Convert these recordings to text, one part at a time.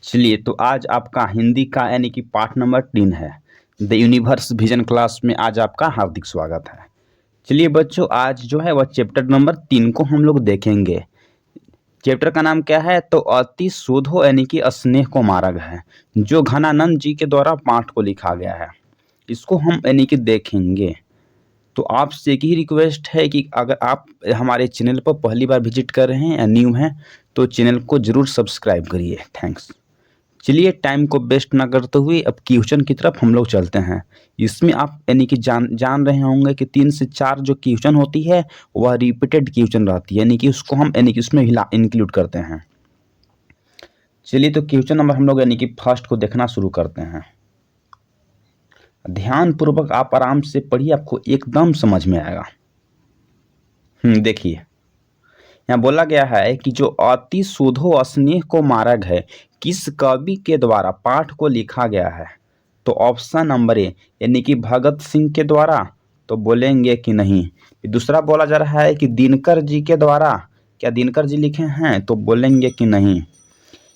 चलिए तो आज आपका हिंदी का यानी कि पाठ नंबर 3 है। द यूनिवर्स विजन क्लास में आज आपका हार्दिक स्वागत है। चलिए बच्चों, आज जो है वह चैप्टर नंबर 3 को हम लोग देखेंगे। चैप्टर का नाम क्या है? तो अति शोधो यानी कि स्नेह को मार्ग है, जो घनानंद जी के द्वारा पाठ को लिखा गया है। इसको हम यानी कि देखेंगे। तो आपसे एक ही रिक्वेस्ट है कि अगर आप हमारे चैनल पर पहली बार विजिट कर रहे हैं या न्यू हैं तो चैनल को ज़रूर सब्सक्राइब करिए। थैंक्स। चलिए टाइम को वेस्ट ना करते हुए अब क्वेश्चन की तरफ हम लोग चलते हैं। इसमें आप यानी कि जान रहे होंगे कि 3 से 4 जो क्वेश्चन होती है वह रिपीटेड क्वेश्चन रहती है, यानी कि उसको हम यानी कि उसमें इंक्लूड करते हैं। चलिए तो क्वेश्चन नंबर हम लोग यानी कि फर्स्ट को देखना शुरू करते हैं। ध्यान पूर्वक आप आराम से पढ़िए, आपको एकदम समझ में आएगा। देखिए यहाँ बोला गया है कि जो अति शोधो स्नेह को मार्ग है, किस कवि के द्वारा पाठ को लिखा गया है? तो ऑप्शन नंबर ए यानी कि भगत सिंह के द्वारा, तो बोलेंगे कि नहीं। दूसरा बोला जा रहा है कि दिनकर जी के द्वारा, क्या दिनकर जी लिखे हैं? तो बोलेंगे कि नहीं।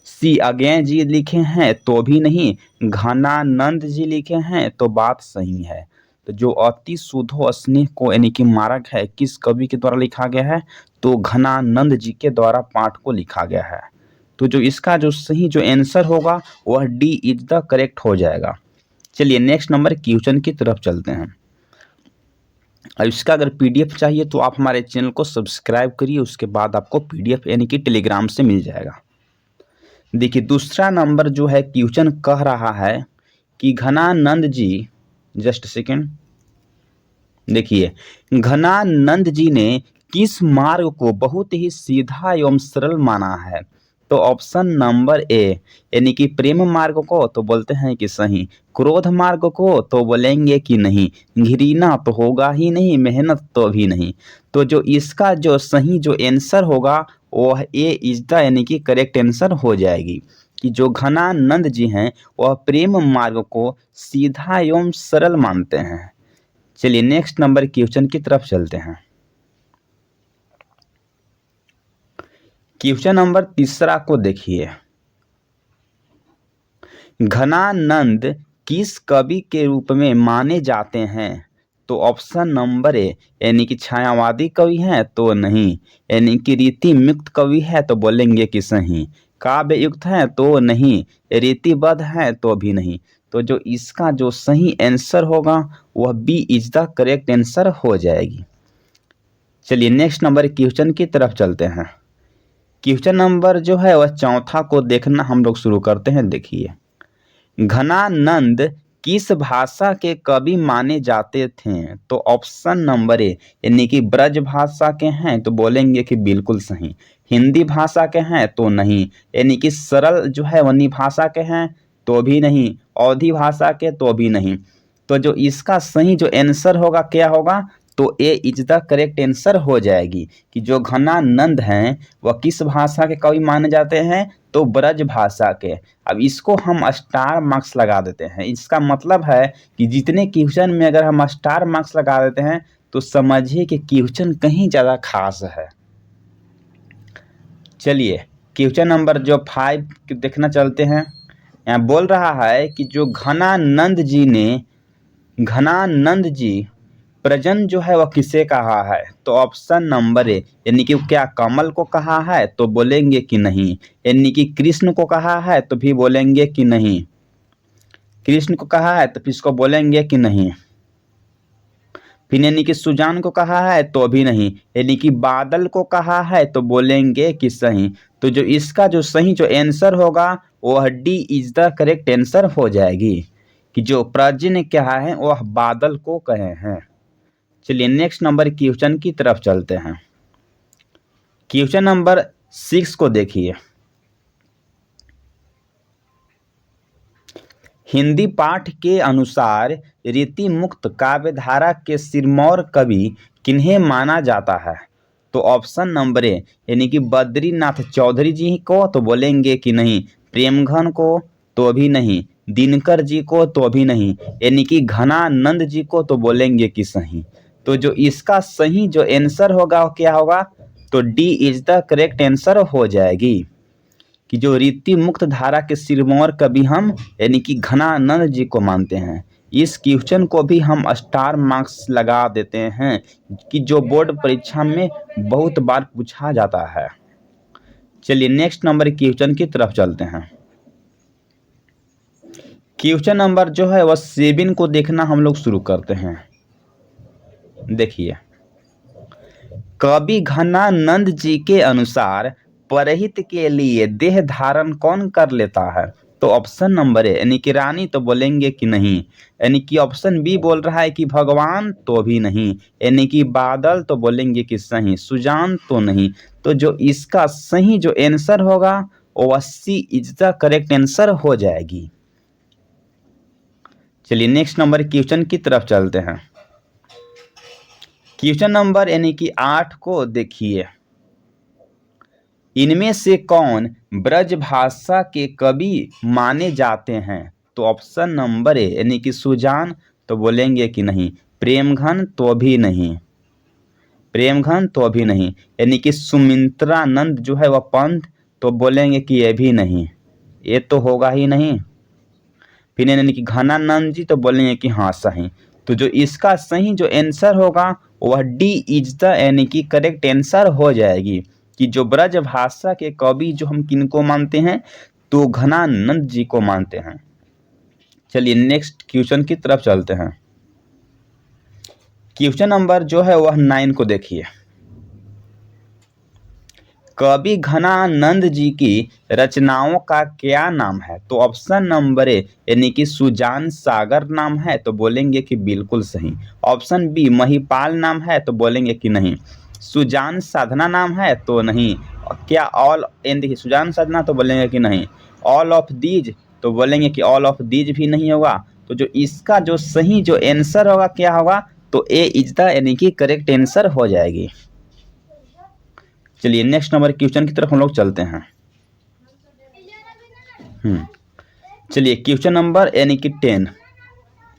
सी अज्ञे जी लिखे हैं, तो भी नहीं। घनानंद जी लिखे हैं, तो बात सही है। तो जो अति शोधो स्नेह को यानी कि मार्ग है, किस कवि के द्वारा लिखा गया है? तो घनानंद जी के द्वारा पाठ को लिखा गया है। तो जो इसका जो सही जो आंसर होगा वह डी इज द करेक्ट हो जाएगा। चलिए नेक्स्ट नंबर क्वेश्चन की तरफ चलते हैं। और इसका अगर पीडीएफ चाहिए तो आप हमारे चैनल को सब्सक्राइब करिए, उसके बाद आपको पीडीएफ यानी कि टेलीग्राम से मिल जाएगा। देखिए दूसरा नंबर जो है क्वेश्चन कह रहा है कि घनानंद जी, जस्ट सेकेंड, देखिए घनानंद जी ने किस मार्ग को बहुत ही सीधा एवं सरल माना है? तो ऑप्शन नंबर ए यानी कि प्रेम मार्ग को, तो बोलते हैं कि सही। क्रोध मार्ग को, तो बोलेंगे कि नहीं। घृणा तो होगा ही नहीं, मेहनत तो भी नहीं। तो जो इसका जो सही जो आंसर होगा वह ए इज द यानी कि करेक्ट आंसर हो जाएगी कि जो घनानंद जी हैं वह प्रेम मार्ग को सीधा एवं सरल मानते हैं। चलिए नेक्स्ट नंबर क्वेश्चन की तरफ चलते हैं। क्वेश्चन नंबर तीसरा को देखिए। घनानंद किस कवि के रूप में माने जाते हैं? तो ऑप्शन नंबर ए यानी कि छायावादी कवि हैं, तो नहीं। यानी कि रीति मुक्त कवि है, तो बोलेंगे कि सही। काव्य युक्त है, तो नहीं। रीतिबद्ध है, तो भी नहीं। तो जो इसका जो सही आंसर होगा वह B is the correct answer हो जाएगी। चलिए नेक्स्ट नंबर क्वेश्चन की तरफ चलते हैं। क्वेश्चन नंबर जो है वह चौथा को देखना हम लोग शुरू करते हैं। देखिए घनानंद किस भाषा के कवि माने जाते थे? तो ऑप्शन नंबर ए यानी कि ब्रज भाषा के हैं, तो बोलेंगे कि बिल्कुल सही। हिंदी भाषा के हैं, तो नहीं। यानी कि सरल जो है वनी भाषा के हैं, तो भी नहीं। अवधी भाषा के, तो भी नहीं। तो जो इसका सही जो आंसर होगा क्या होगा? तो ए इज द करेक्ट आंसर हो जाएगी कि जो घनानंद हैं वह किस भाषा के कवि माने जाते हैं? तो ब्रज भाषा के। अब इसको हम स्टार मार्क्स लगा देते हैं। इसका मतलब है कि जितने क्वेश्चन में अगर हम स्टार मार्क्स लगा देते हैं तो समझिए कि क्वेश्चन कहीं ज़्यादा खास है। चलिए क्वेश्चन नंबर जो 5 देखना चलते हैं। यहाँ बोल रहा है कि जो घनानंद जी प्रजन जो है वह किसे कहा है? तो ऑप्शन नंबर ए यानी कि क्या कमल को कहा है? तो बोलेंगे कि नहीं। यानी कि कृष्ण को कहा है? तो भी बोलेंगे कि नहीं। कृष्ण को कहा है तो फिर इसको बोलेंगे कि नहीं। फिर यानी कि सुजान को कहा है? तो भी नहीं। यानी कि बादल को कहा है? तो बोलेंगे कि सही। तो जो इसका जो सही जो आंसर होगा वह D is the correct answer हो जाएगी कि जो प्रजन क्या है वह बादल को कहे हैं। चलिए नेक्स्ट नंबर क्वेश्चन की तरफ चलते हैं। क्वेश्चन नंबर 6 को देखिए। हिंदी पाठ के अनुसार रीति मुक्त काव्यधारा के सिरमौर कवि किन्हें माना जाता है? तो ऑप्शन नंबर ए यानी कि बद्रीनाथ चौधरी जी को, तो बोलेंगे कि नहीं। प्रेमघन को, तो भी नहीं। दिनकर जी को, तो भी नहीं। यानी कि घनानंद जी को, तो बोलेंगे कि सही। तो जो इसका सही जो आंसर होगा क्या होगा? तो D is the correct answer हो जाएगी कि जो रीति मुक्त धारा के सिरमौर कवि हम यानी कि घनानंद जी को मानते हैं। इस क्वेश्चन को भी हम स्टार मार्क्स लगा देते हैं कि जो बोर्ड परीक्षा में बहुत बार पूछा जाता है। चलिए नेक्स्ट नंबर क्वेश्चन की तरफ चलते हैं। क्वेश्चन नंबर जो है वह 7 को देखना हम लोग शुरू करते हैं। देखिए, कवि घनानंद जी के अनुसार परहित के लिए देह धारण कौन कर लेता है? तो ऑप्शन नंबर ए यानी कि रानी तो बोलेंगे कि नहीं, यानी कि ऑप्शन बी बोल रहा है कि भगवान तो भी नहीं, यानी कि बादल तो बोलेंगे कि सही, सुजान तो नहीं। तो जो इसका सही जो आंसर होगा वो सी इज द करेक्ट आंसर हो जाएगी। चलिए नेक्स्ट नंबर क्वेश्चन की तरफ चलते हैं। क्वेश्चन नंबर यानी कि 8 को देखिए, इनमें से कौन ब्रजभाषा के कवि माने जाते हैं? तो ऑप्शन नंबर ए यानी कि सुजान तो बोलेंगे कि नहीं, प्रेमघन तो भी नहीं, प्रेमघन तो भी नहीं, यानी कि सुमित्रानंद जो है वह पंथ तो बोलेंगे कि ये भी नहीं, ये तो होगा ही नहीं। फिर यानी कि घनानंद जी तो बोलेंगे कि हाँ सही। तो जो इसका सही जो आंसर होगा वह डी इज द यानी कि करेक्ट आंसर हो जाएगी कि जो ब्रज भाषा के कवि जो हम किनको मानते हैं? तो घनानंद जी को मानते हैं। चलिए नेक्स्ट क्वेश्चन की तरफ चलते हैं। क्वेश्चन नंबर जो है वह 9 को देखिए, कवि घनानंद जी की रचनाओं का क्या नाम है? तो ऑप्शन नंबर ए यानी कि सुजान सागर नाम है तो बोलेंगे कि बिल्कुल सही। ऑप्शन बी महिपाल नाम है तो बोलेंगे कि नहीं। सुजान साधना नाम है तो नहीं। क्या ऑल एंड देखिए, सुजान साधना तो बोलेंगे कि नहीं। ऑल ऑफ दीज तो बोलेंगे कि ऑल ऑफ दीज भी नहीं होगा। तो जो इसका जो सही जो आंसर होगा क्या होगा? तो ए इज द यानी कि करेक्ट आंसर हो जाएगी। चलिए नेक्स्ट नंबर क्वेश्चन की तरफ हम लोग चलते हैं। चलिए क्वेश्चन नंबर यानी कि 10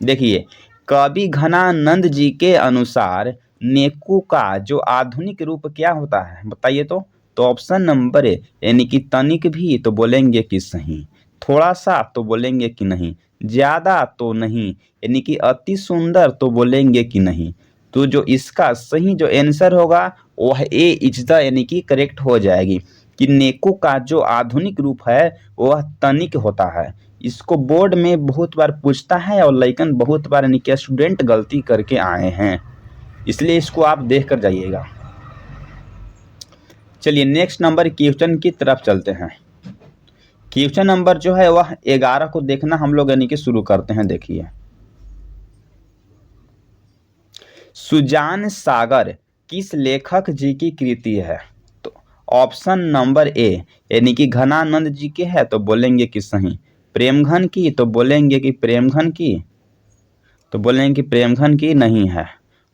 देखिए, कवि घनानंद जी के अनुसार नेकू का जो आधुनिक रूप क्या होता है बताइए? तो ऑप्शन नंबर ए यानी कि तनिक भी तो बोलेंगे कि सही, थोड़ा सा तो बोलेंगे कि नहीं, ज्यादा तो नहीं, यानी कि अति सुंदर तो बोलेंगे कि नहीं। तो जो इसका सही जो आंसर होगा वह ए इज द यानी कि करेक्ट हो जाएगी कि नेको का जो आधुनिक रूप है वह तनिक होता है। इसको बोर्ड में बहुत बार पूछता है और लेकिन बहुत बार यानी कि स्टूडेंट गलती करके आए हैं, इसलिए इसको आप देख कर जाइएगा। चलिए नेक्स्ट नंबर क्वेश्चन की तरफ चलते हैं। क्वेश्चन नंबर जो है वह 11 को देखना हम लोग यानी कि शुरू करते हैं। देखिए, सुजान सागर किस लेखक जी की कृति है? तो ऑप्शन नंबर ए यानी कि घनानंद जी के है तो बोलेंगे कि सही। प्रेमघन की तो बोलेंगे कि प्रेमघन की तो बोलेंगे कि प्रेमघन की नहीं है।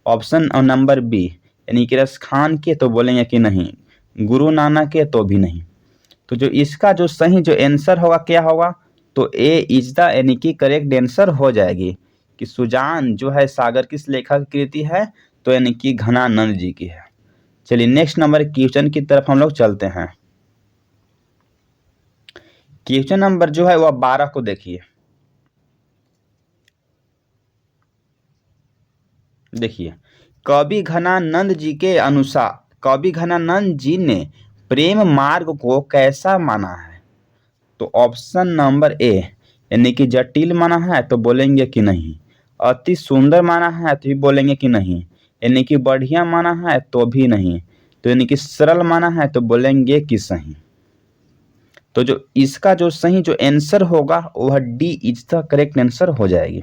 ऑप्शन नंबर बी यानी कि रस खान के तो बोलेंगे कि नहीं। गुरु नानक के तो भी नहीं। तो जो इसका जो सही जो आंसर होगा क्या होगा? तो ए इज द यानी कि करेक्ट आंसर हो जाएगी कि सुजान जो है सागर किस लेखक की कृति है? तो यानी कि घनानंद जी की है। चलिए नेक्स्ट नंबर क्वेश्चन की तरफ हम लोग चलते हैं। क्वेश्चन नंबर जो है वह 12 को देखिए। देखिए, कवि घनानंद जी के अनुसार कवि घनानंद जी ने प्रेम मार्ग को कैसा माना है? तो ऑप्शन नंबर ए यानी कि जटिल माना है तो बोलेंगे कि नहीं। अति सुंदर माना है तो भी बोलेंगे कि नहीं, यानी कि बढ़िया माना है तो भी नहीं, तो यानी कि सरल माना है तो बोलेंगे कि सही। तो जो इसका जो सही जो आंसर होगा वह D is the correct answer हो जाएगी।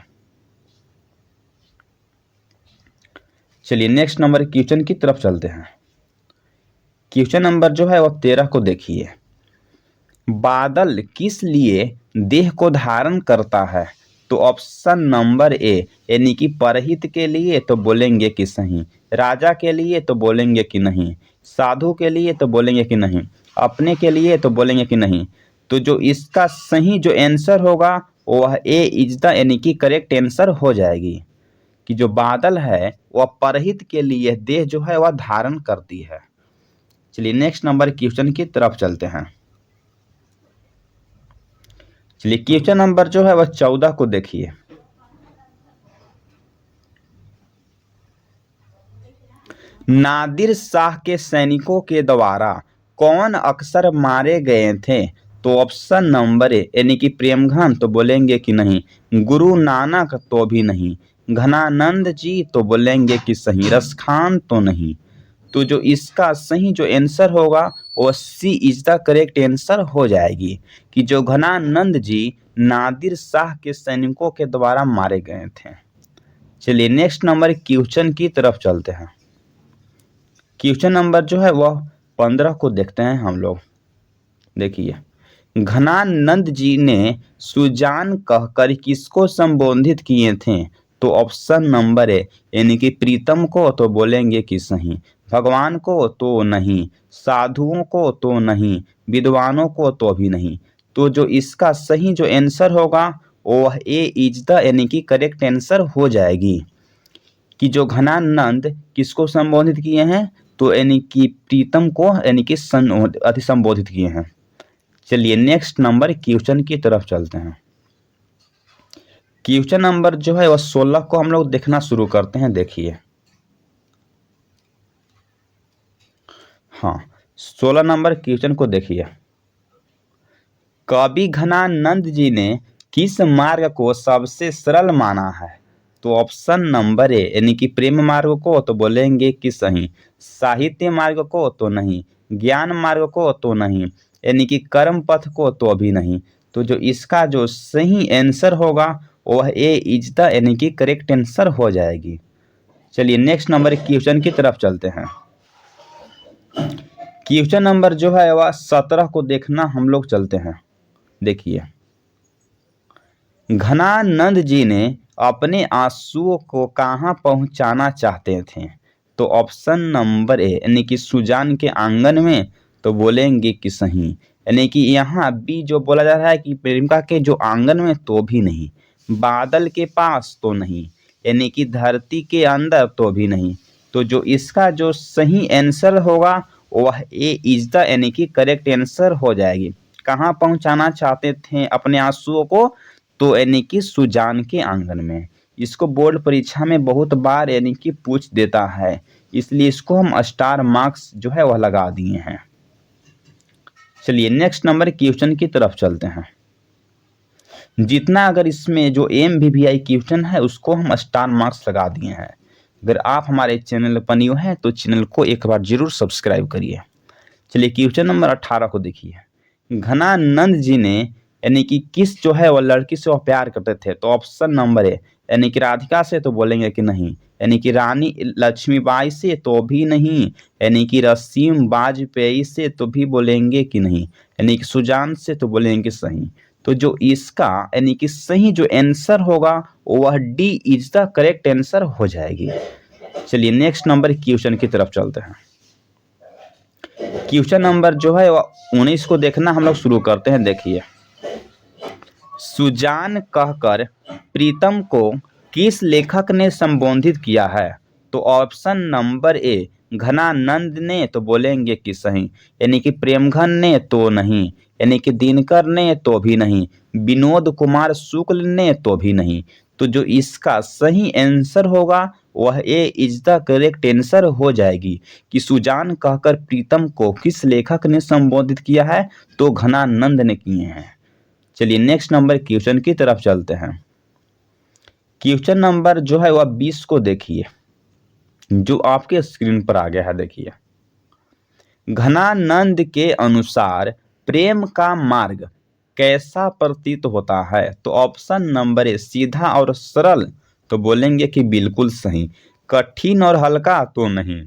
चलिए नेक्स्ट नंबर क्वेश्चन की तरफ चलते हैं। क्वेश्चन नंबर जो है वह 13 को देखिए, बादल किस लिए देह को धारण करता है? तो ऑप्शन नंबर ए यानी कि परहित के लिए तो बोलेंगे कि सही, राजा के लिए तो बोलेंगे कि नहीं, साधु के लिए तो बोलेंगे कि नहीं, अपने के लिए तो बोलेंगे कि नहीं। तो जो इसका सही जो आंसर होगा वह ए इज द यानी कि करेक्ट आंसर हो जाएगी कि जो बादल है वह परहित के लिए देह जो है वह धारण करती है। चलिए नेक्स्ट नंबर क्वेश्चन की तरफ चलते हैं। चलिए क्वेश्चन नंबर जो है वह 14 को देखिए। नादिर शाह के सैनिकों के द्वारा कौन अक्सर मारे गए थे? तो ऑप्शन नंबर ए यानी कि प्रेमघन तो बोलेंगे कि नहीं, गुरु नानक तो भी नहीं, घनानंद जी तो बोलेंगे कि सही, रसखान तो नहीं। तो जो इसका सही जो आंसर होगा वो सी इज द करेक्ट आंसर हो जाएगी कि जो घनानंद जी नादिर शाह के सैनिकों के द्वारा मारे गए थे। चलिए नेक्स्ट नंबर क्वेश्चन की तरफ चलते हैं। क्वेश्चन नंबर जो है वह 15 को देखते हैं हम लोग। देखिए, घनानंद जी ने सुजान कहकर किसको संबोधित किए थे? तो ऑप्शन नंबर ए यानी कि प्रीतम को तो बोलेंगे कि सही, भगवान को तो नहीं, साधुओं को तो नहीं, विद्वानों को तो भी नहीं। तो जो इसका सही जो आंसर होगा वह ए इज द यानी कि करेक्ट आंसर हो जाएगी कि जो घनानंद किसको संबोधित किए हैं? तो यानी कि प्रीतम को यानी कि संबोधित किए हैं। चलिए नेक्स्ट नंबर क्वेश्चन की तरफ चलते हैं। क्वेश्चन नंबर जो है वह 16 को हम लोग देखना शुरू करते हैं। देखिए, हाँ 16 नंबर क्वेश्चन को देखिए। कवि घनानंद जी ने किस मार्ग को सबसे सरल माना है? तो ऑप्शन नंबर ए यानी कि प्रेम मार्ग को तो बोलेंगे कि सही, साहित्य मार्ग को तो नहीं, ज्ञान मार्ग को तो नहीं, यानी कि कर्म पथ को तो भी नहीं। तो जो इसका जो सही आंसर होगा वह ए इज द यानी कि करेक्ट आंसर हो जाएगी। चलिए नेक्स्ट नंबर क्वेश्चन की तरफ चलते हैं। क्वेश्चन नंबर जो है वह 17 को देखना हम लोग चलते हैं। देखिए, घनानंद जी ने अपने आंसुओं को कहाँ पहुँचाना चाहते थे? तो ऑप्शन नंबर ए यानी कि सुजान के आंगन में तो बोलेंगे कि सही, यानी कि यहाँ बी जो बोला जा रहा है कि प्रेमिका के जो आंगन में तो भी नहीं, बादल के पास तो नहीं, यानी कि धरती के अंदर तो भी नहीं। तो जो इसका जो सही आंसर होगा वह ए इज द यानी कि करेक्ट आंसर हो जाएगी। कहाँ पहुँचाना चाहते थे अपने आंसुओं को? तो यानी कि सुजान के आंगन में। इसको बोर्ड परीक्षा में बहुत बार यानी कि पूछ देता है, इसलिए इसको हम स्टार मार्क्स जो है वह लगा दिए हैं। चलिए नेक्स्ट नंबर क्वेश्चन की तरफ चलते हैं। जितना अगर इसमें जो MVVI क्वेश्चन है उसको हम स्टार मार्क्स लगा दिए हैं। अगर आप हमारे चैनल पर न्यू हैं तो चैनल को एक बार जरूर सब्सक्राइब करिए। चलिए क्वेश्चन नंबर 18 को देखिए। घनानंद जी ने यानी कि किस जो है वह लड़की से वह प्यार करते थे? तो ऑप्शन नंबर ए यानी कि राधिका से तो बोलेंगे कि नहीं, यानी कि रानी लक्ष्मीबाई से तो भी नहीं, यानी कि रसीम वाजपेयी से तो भी बोलेंगे कि नहीं, यानी कि सुजान से तो बोलेंगे कि सही। तो जो इसका यानी कि सही जो आंसर होगा वह D is the correct answer हो जाएगी। चलिए नेक्स्ट नंबर क्वेश्चन की तरफ चलते हैं। क्वेश्चन नंबर जो है वह 19 को देखना हम लोग शुरू करते हैं। देखिए, सुजान कहकर प्रीतम को किस लेखक ने संबोधित किया है? तो ऑप्शन नंबर ए घनानंद ने तो बोलेंगे कि सही, यानी कि प्रेमघन ने तो नहीं, यानी कि दिनकर ने तो भी नहीं, विनोद कुमार शुक्ल ने तो भी नहीं। तो जो इसका सही आंसर होगा वह ए इज द करेक्ट आंसर हो जाएगी कि सुजान कहकर प्रीतम को किस लेखक ने संबोधित किया है? तो घनानंद ने किए हैं। चलिए नेक्स्ट नंबर क्वेश्चन की तरफ चलते हैं। क्वेश्चन नंबर जो है वह 20 को देखिए, जो आपके स्क्रीन पर आ गया है। देखिए, घनानंद के अनुसार प्रेम का मार्ग कैसा प्रतीत होता है? तो ऑप्शन नंबर ए सीधा और सरल तो बोलेंगे कि बिल्कुल सही, कठिन और हल्का तो नहीं,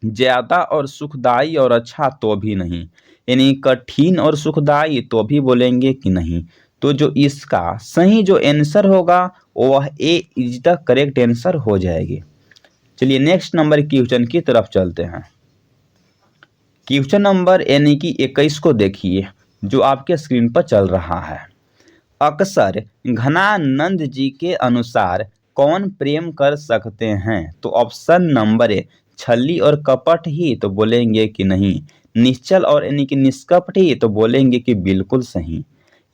ज्यादा और सुखदाई और अच्छा तो भी नहीं, यानी कठिन और सुखदाई तो भी बोलेंगे कि नहीं। तो जो इसका सही जो आंसर होगा वह ए इज द करेक्ट आंसर हो जाएगी। चलिए नेक्स्ट नंबर क्वेश्चन की तरफ चलते हैं। क्वेश्चन नंबर यानी कि 21 को देखिए, जो आपके स्क्रीन पर चल रहा है। अक्सर घनानंद जी के अनुसार कौन प्रेम कर सकते हैं? तो ऑप्शन नंबर ए छली और कपट ही तो बोलेंगे कि नहीं, निश्चल और यानी कि निष्कपट ही तो बोलेंगे कि बिल्कुल सही,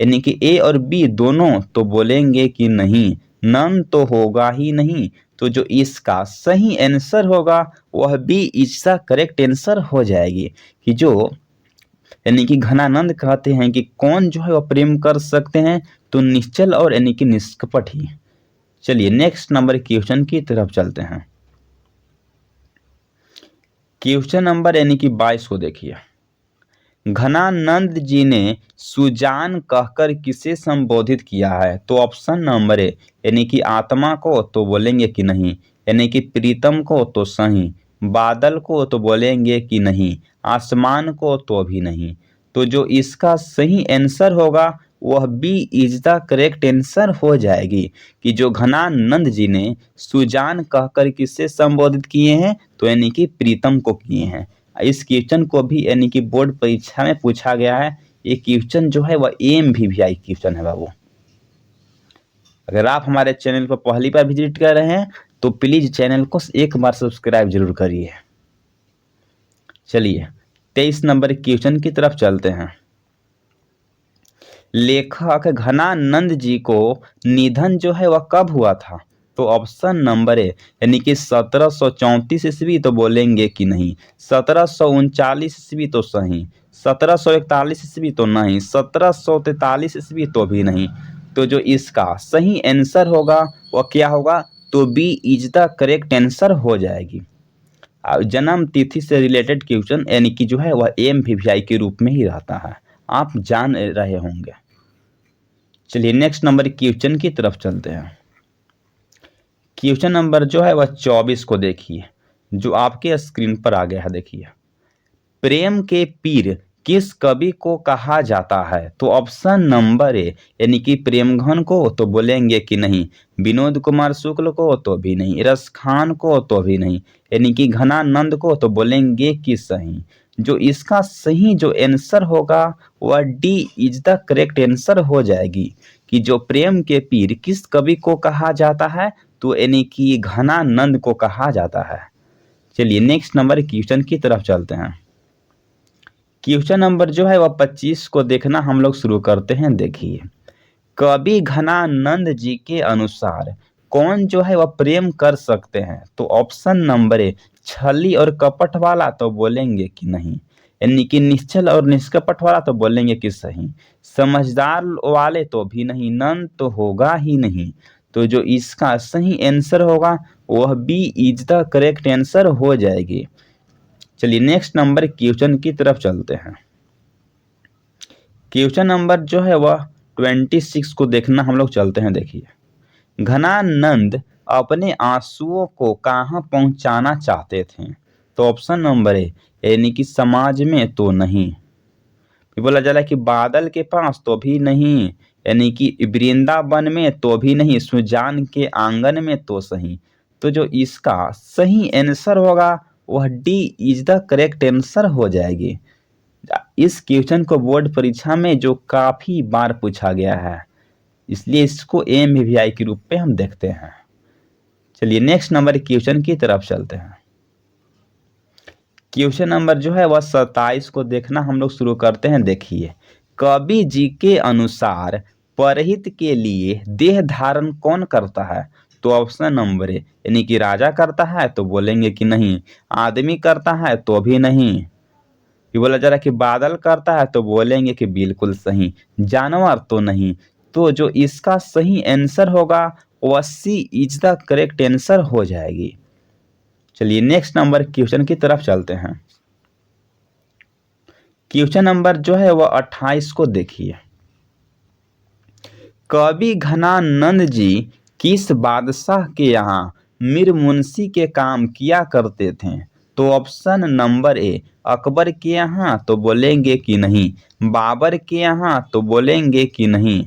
यानी कि ए और बी दोनों, तो बोलेंगे कि नहीं, नन तो होगा ही नहीं। तो जो इसका सही आंसर होगा वह B is the correct answer हो जाएगी, कि जो यानी कि घनानंद कहते हैं कि कौन जो है वह प्रेम कर सकते हैं, तो निश्चल और यानी कि निष्कपट ही। चलिए नेक्स्ट नंबर क्वेश्चन की तरफ चलते हैं। क्वेश्चन नंबर यानी कि 22 को देखिए। घनानंद जी ने सुजान कहकर किसे संबोधित किया है? तो ऑप्शन नंबर ए यानी कि आत्मा को, तो बोलेंगे कि नहीं, यानी कि प्रीतम को, तो सही, बादल को, तो बोलेंगे कि नहीं, आसमान को, तो भी नहीं। तो जो इसका सही आंसर होगा वह B is the correct answer हो जाएगी, कि जो घनानंद जी ने सुजान कहकर किससे संबोधित किए हैं, तो यानी कि प्रीतम को किए हैं। इस क्वेश्चन को भी यानी कि बोर्ड परीक्षा में पूछा गया है। ये क्वेश्चन जो है वह MVVI क्वेश्चन है बाबू। अगर आप हमारे चैनल पर पहली बार विजिट कर रहे हैं तो प्लीज चैनल को एक बार सब्सक्राइब जरूर करिए। चलिए 23 नंबर क्वेश्चन की तरफ चलते हैं। लेखक घनानंद जी को निधन जो है वह कब हुआ था? तो ऑप्शन नंबर ए यानी कि 1734 ईस्वी, तो बोलेंगे कि नहीं, 1739 ईस्वी, तो सही, 1741 ईस्वी, तो नहीं, 1743 ईस्वी, तो भी नहीं। तो जो इसका सही आंसर होगा वह क्या होगा? तो B is the correct answer हो जाएगी। जन्म तिथि से रिलेटेड क्वेश्चन यानी कि जो है वह MVVI के रूप में ही रहता है, आप जान रहे होंगे। चलिए नेक्स्ट नंबर क्वेश्चन की तरफ चलते हैं। क्वेश्चन नंबर जो है वह 24 को देखिए, जो आपके स्क्रीन पर आ गया है। देखिए, प्रेम के पीर किस कवि को कहा जाता है? तो ऑप्शन नंबर ए यानी कि प्रेमघन को, तो बोलेंगे कि नहीं, विनोद कुमार शुक्ल को, तो भी नहीं, रस खान को, तो भी नहीं, यानी कि घनानंद को, तो बोलेंगे कि सही। जो इसका सही जो आंसर होगा वह D is the correct answer हो जाएगी, कि जो प्रेम के पीर किस कवि को कहा जाता है, तो यानी कि घनानंद को कहा जाता है। चलिए नेक्स्ट नंबर क्वेश्चन की तरफ चलते हैं। क्वेश्चन नंबर जो है वह 25 को देखना हम लोग शुरू करते हैं। देखिए, कवि घनानंद जी के अनुसार कौन जो है वह प्रेम कर सकते हैं? तो ऑप्शन नंबर ए छली और कपट वाला, तो बोलेंगे कि नहीं, यानी कि निश्चल और निष्कपट वाला, तो बोलेंगे कि सही, समझदार वाले, तो भी नहीं, नन तो होगा ही नहीं। तो जो इसका सही आंसर होगा वह B is the correct answer हो जाएगी। चलिए नेक्स्ट नंबर क्वेश्चन की तरफ चलते हैं। क्वेश्चन नंबर जो है वह 26 को देखना हम लोग चलते हैं। देखिए, घनानंद अपने आंसुओं को कहाँ पहुंचाना चाहते थे? तो ऑप्शन नंबर ए यानी कि समाज में, तो नहीं, फिर बोला जा रहा है कि बादल के पास, तो भी नहीं, यानी कि वृंदावन में, तो भी नहीं, सुजान के आंगन में, तो सही। तो जो इसका सही आंसर होगा वह D is the correct answer हो जाएगी। इस क्वेश्चन को बोर्ड परीक्षा में जो काफी बार पूछा गया है, इसलिए इसको MVVI के रूप में हम देखते हैं। चलिए नेक्स्ट नंबर क्वेश्चन की तरफ चलते हैं। क्वेश्चन नंबर जो है वह 27 को देखना हम लोग शुरू करते हैं। देखिए, कवि जी के अनुसार परहित के लिए देह धारण कौन करता है? तो ऑप्शन नंबर ए यानी कि राजा करता है, तो बोलेंगे कि नहीं, आदमी करता है, तो भी नहीं, ये बोला जा रहा है कि बादल करता है, तो बोलेंगे कि बिल्कुल सही, जानवर, तो नहीं। तो जो इसका सही आंसर होगा वह सी इज द करेक्ट आंसर हो जाएगी। चलिए नेक्स्ट नंबर क्वेश्चन की तरफ चलते हैं। क्वेश्चन नंबर जो है वह 28 को देखिए, कवि घनानंद जी किस बादशाह के यहाँ मीर मुंशी के काम किया करते थे? तो ऑप्शन नंबर ए अकबर के यहाँ, तो बोलेंगे कि नहीं, बाबर के यहाँ, तो बोलेंगे कि नहीं,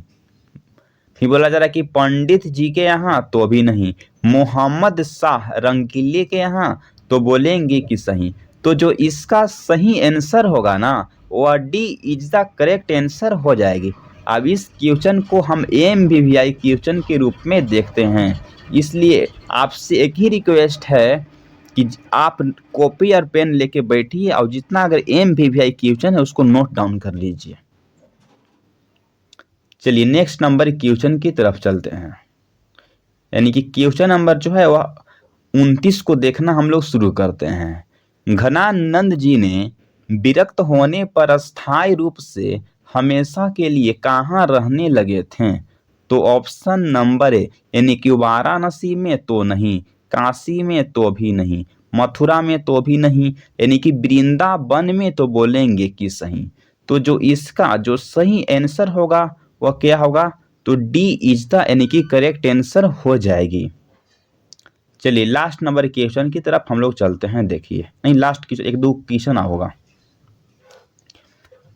फिर बोला जा रहा है कि पंडित जी के यहाँ, तो भी नहीं, मोहम्मद शाह रंगीले के यहाँ, तो बोलेंगे कि सही। तो जो इसका सही आंसर होगा ना वह D is the correct answer हो जाएगी। अब इस क्वेश्चन को हम MVVI क्वेश्चन के रूप में देखते हैं, इसलिए आपसे एक ही रिक्वेस्ट है कि आप कॉपी और पेन लेके बैठिए और जितना अगर MVVI क्वेश्चन है उसको नोट डाउन कर लीजिए। चलिए नेक्स्ट नंबर क्वेश्चन की तरफ चलते हैं। यानी कि क्वेश्चन नंबर जो है वह 29 को देखना हम लोग शुरू करते हैं। घनानंद जी ने विरक्त होने पर अस्थायी रूप से हमेशा के लिए कहाँ रहने लगे थे? तो ऑप्शन नंबर ए यानी कि वाराणसी में तो नहीं, काशी में तो भी नहीं, मथुरा में तो भी नहीं, यानी कि वृंदावन में तो बोलेंगे कि सही। तो जो इसका जो सही आंसर होगा वह क्या होगा? तो डी इज द यानी कि करेक्ट आंसर हो जाएगी। चलिए लास्ट नंबर क्वेश्चन की तरफ हम लोग चलते हैं। देखिए नहीं लास्ट क्वेश्चन, एक दो क्वेश्चन होगा।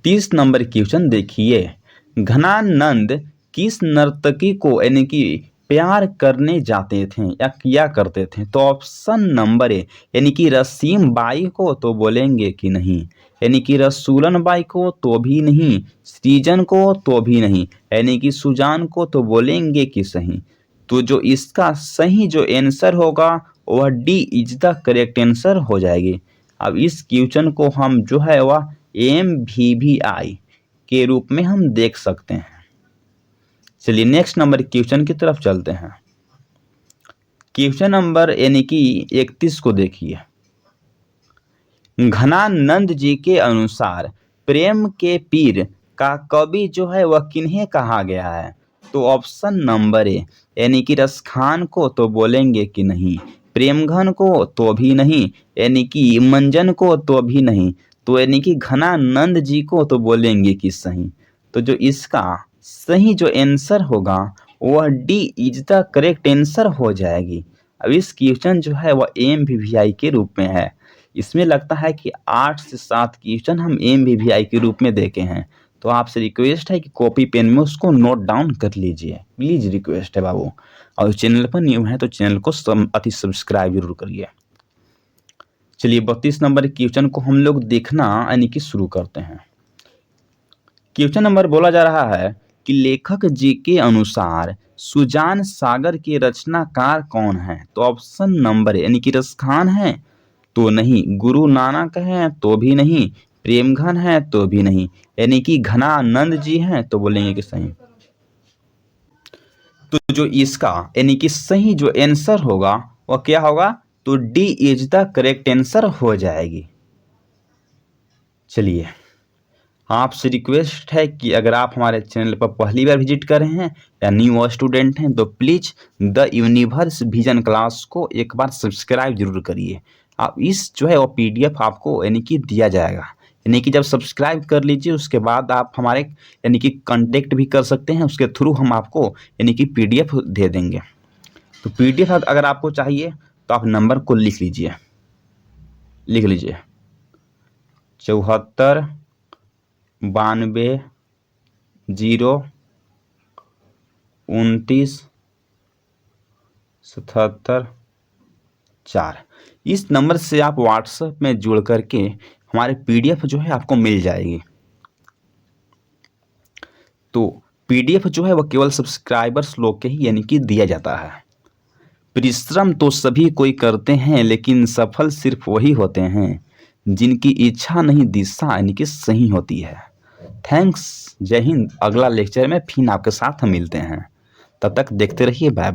30 नंबर क्वेश्चन देखिए। घनानंद किस नर्तकी को यानी कि प्यार करने जाते थे या किया करते थे? तो ऑप्शन नंबर ए यानी कि रसीम बाई को तो बोलेंगे कि नहीं, यानी कि रसूलन बाई को तो भी नहीं, सृजन को तो भी नहीं, यानी कि सुजान को तो बोलेंगे कि सही। तो जो इसका सही जो आंसर होगा वह D is the correct answer हो जाएगी। अब इस क्वेश्चन को हम जो है वह MVVI के रूप में हम देख सकते हैं। चलिए नेक्स्ट नंबर क्वेश्चन की तरफ चलते हैं। क्वेश्चन नंबर यानी कि 31 को देखिए। घनानंद जी के अनुसार प्रेम के पीर का कवि जो है वह किन्हें कहा गया है? तो ऑप्शन नंबर ए यानी कि रसखान को तो बोलेंगे कि नहीं, प्रेमघन को तो भी नहीं, यानी कि मंजन को तो भी नहीं, तो यानी कि घनानंद जी को तो बोलेंगे कि सही। तो जो इसका सही जो आंसर होगा वह D is the correct answer हो जाएगी। अब इस क्वेश्चन जो है वह MVVI के रूप में है। इसमें लगता है कि 8 से 7 क्वेश्चन हम MVVI के रूप में देखे हैं। तो आपसे रिक्वेस्ट है कि कॉपी पेन में उसको नोट डाउन कर लीजिए, प्लीज रिक्वेस्ट है बाबू। और चैनल पर न्यू है तो चैनल को सब्सक्राइब जरूर करिए। चलिए 32 नंबर क्वेश्चन को हम लोग देखना यानी कि शुरू करते हैं। क्वेश्चन नंबर बोला जा रहा है कि लेखक जी के अनुसार सुजान सागर के रचनाकार कौन है? तो ऑप्शन नंबर यानी कि रसखान है तो नहीं, गुरु नानक है तो भी नहीं, प्रेमघन है तो भी नहीं, यानी कि घनानंद जी हैं तो बोलेंगे कि सही। तो जो इसका यानी कि सही जो आंसर होगा वह क्या होगा? तो D is the correct answer हो जाएगी। चलिए आपसे रिक्वेस्ट है कि अगर आप हमारे चैनल पर पहली बार विजिट कर रहे हैं या न्यू स्टूडेंट हैं तो please the universe vision class को एक बार सब्सक्राइब जरूर करिए। आप इस जो है वो PDF आपको यानी कि दिया जाएगा, यानी कि जब सब्सक्राइब कर लीजिए उसके बाद आप हमारे यानी कि कांटेक्ट भी कर सकते हैं, उसके थ्रू हम आपको यानी कि PDF दे देंगे। तो PDF अगर आपको चाहिए तो आप नंबर को लिख लीजिए 74 92 0 29 77 4। इस नंबर से आप व्हाट्सएप में जुड़ करके हमारे PDF जो है आपको मिल जाएगी। तो PDF जो है वह केवल सब्सक्राइबर्स लोग के ही यानी कि दिया जाता है। परिश्रम तो सभी कोई करते हैं लेकिन सफल सिर्फ वही होते हैं जिनकी इच्छा नहीं दिशा यानी कि सही होती है। थैंक्स, जय हिंद। अगला लेक्चर में फिर आपके साथ हम मिलते हैं, तब तक देखते रहिए। Bye bye.